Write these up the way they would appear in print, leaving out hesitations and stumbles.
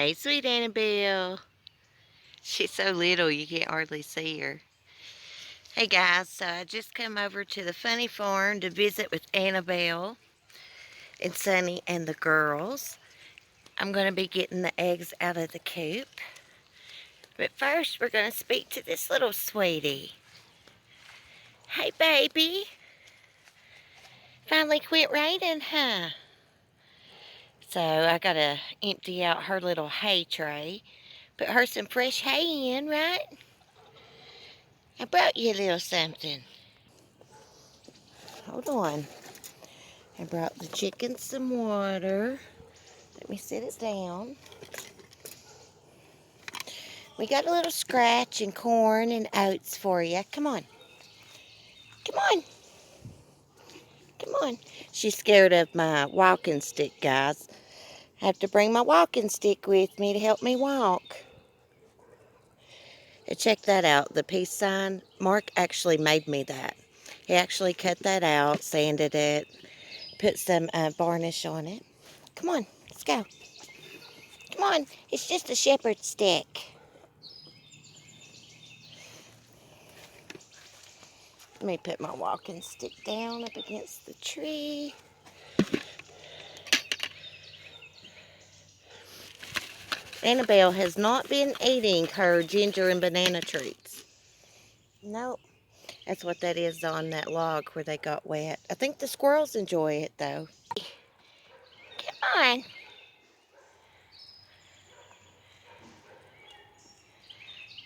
Hey, sweet Annabelle. She's so little you can't hardly see her. Hey guys, so I just come over to the funny farm to visit with Annabelle and Sunny and the girls. I'm going to be getting the eggs out of the coop. But first we're going to speak to this little sweetie. Hey baby. Finally quit raining, huh? So I got to empty out her little hay tray. Put her some fresh hay in, right? I brought you a little something. Hold on. I brought the chickens some water. Let me sit it down. We got a little scratch and corn and oats for you. Come on. Come on. Come on. She's scared of my walking stick, guys. I have to bring my walking stick with me to help me walk. And check that out. The peace sign. Mark actually made me that. He actually cut that out, sanded it, put some varnish on it. Come on. Let's go. Come on. It's just a shepherd's stick. Let me put my walking stick down up against the tree. Annabelle has not been eating her ginger and banana treats. Nope. That's what that is on that log where they got wet. I think the squirrels enjoy it though. Come on.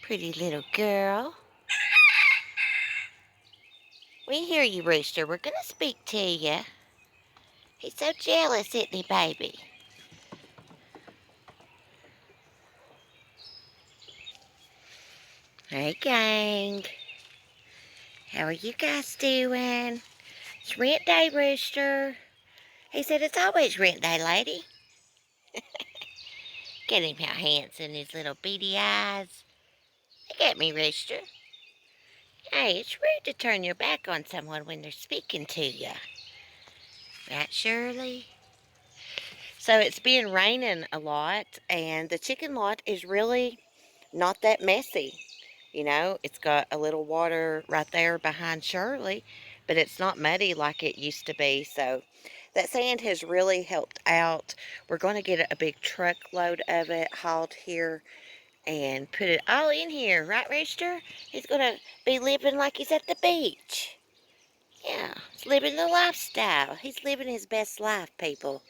Pretty little girl. We hear you, Rooster. We're going to speak to you. He's so jealous, isn't he, baby? Hey, gang. How are you guys doing? It's rent day, Rooster. He said it's always rent day, lady. Get him how handsome, his little beady eyes. Look at me, Rooster. Hey, it's rude to turn your back on someone when they're speaking to you. Right, Shirley? So it's been raining a lot, and the chicken lot is really not that messy. You know, it's got a little water right there behind Shirley, but it's not muddy like it used to be. So that sand has really helped out. We're going to get a big truckload of it hauled here and put it all in here. Right, Rooster? He's going to be living like he's at the beach. Yeah, he's living the lifestyle. He's living his best life, people.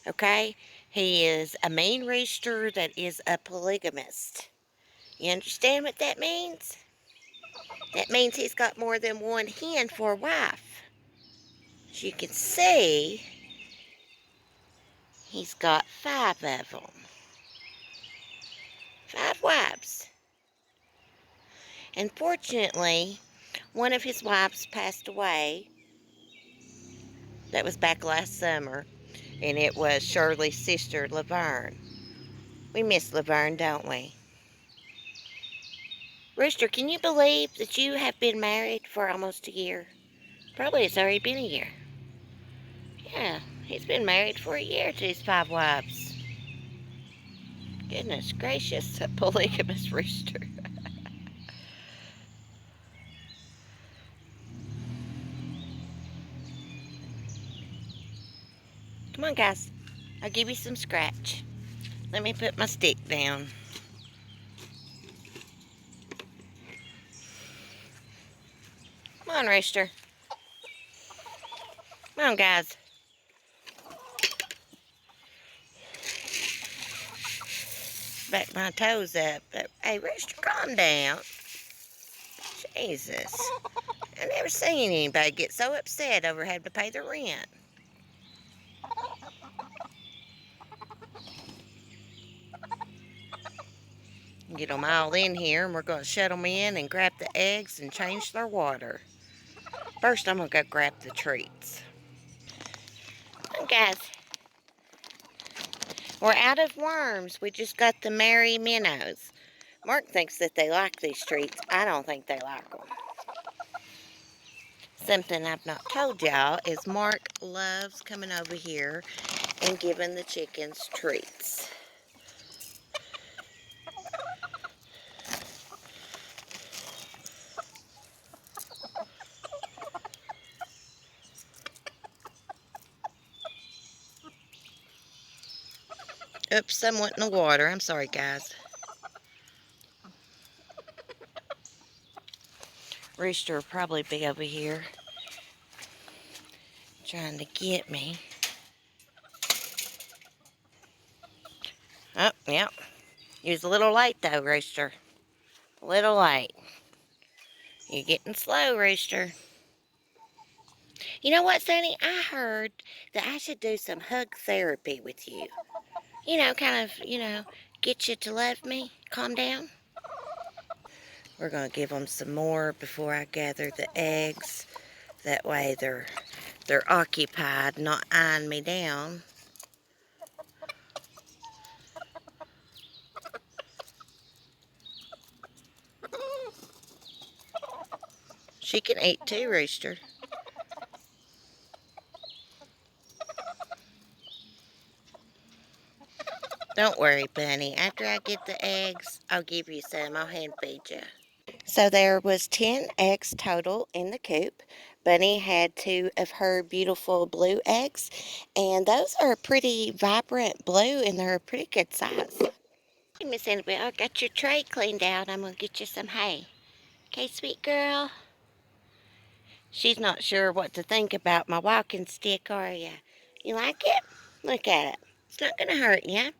Okay? He is a mean rooster that is a polygamist. You understand what that means? That means he's got more than one hen for a wife. As you can see, he's got 5 of them. 5 wives. Unfortunately, one of his wives passed away. That was back last summer, and it was Shirley's sister, Laverne. We miss Laverne, don't we? Rooster, can you believe that you have been married for almost a year? Probably it's already been a year. Yeah, he's been married for a year to his 5 wives. Goodness gracious, a polygamous rooster. Come on, guys. I'll give you some scratch. Let me put my stick down. Come on, Rooster. Come on, guys. Back my toes up. But, hey, Rooster, calm down. Jesus. I've never seen anybody get so upset over having to pay their rent. Get them all in here, and we're going to shut them in and grab the eggs and change their water. First, I'm going to go grab the treats. Come on, guys. We're out of worms. We just got the merry minnows. Mark thinks that they like these treats. I don't think they like them. Something I've not told y'all is Mark loves coming over here and giving the chickens treats. Oops, some went in the water. I'm sorry, guys. Rooster will probably be over here trying to get me. Oh, yep. You was a little late, though, Rooster. A little late. You're getting slow, Rooster. You know what, Sonny? I heard that I should do some hug therapy with you. Kind of, get you to love me, calm down. We're going to give them some more before I gather the eggs. That way they're occupied, not eyeing me down. She can eat too, Rooster. Don't worry, Bunny. After I get the eggs, I'll give you some. I'll hand feed you. So there was 10 eggs total in the coop. Bunny had 2 of her beautiful blue eggs, and those are pretty vibrant blue, and they're a pretty good size. Hey, Miss Annabelle, I got your tray cleaned out. I'm going to get you some hay. Okay, sweet girl? She's not sure what to think about my walking stick, are you? You like it? Look at it. It's not going to hurt you.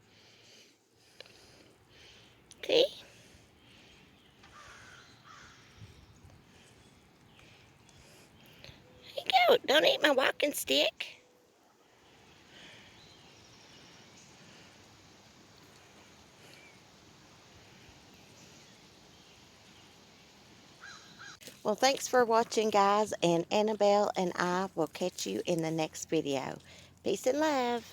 See? Here you go. Don't eat my walking stick. Well, thanks for watching, guys, and Annabelle and I will catch you in the next video. Peace and love.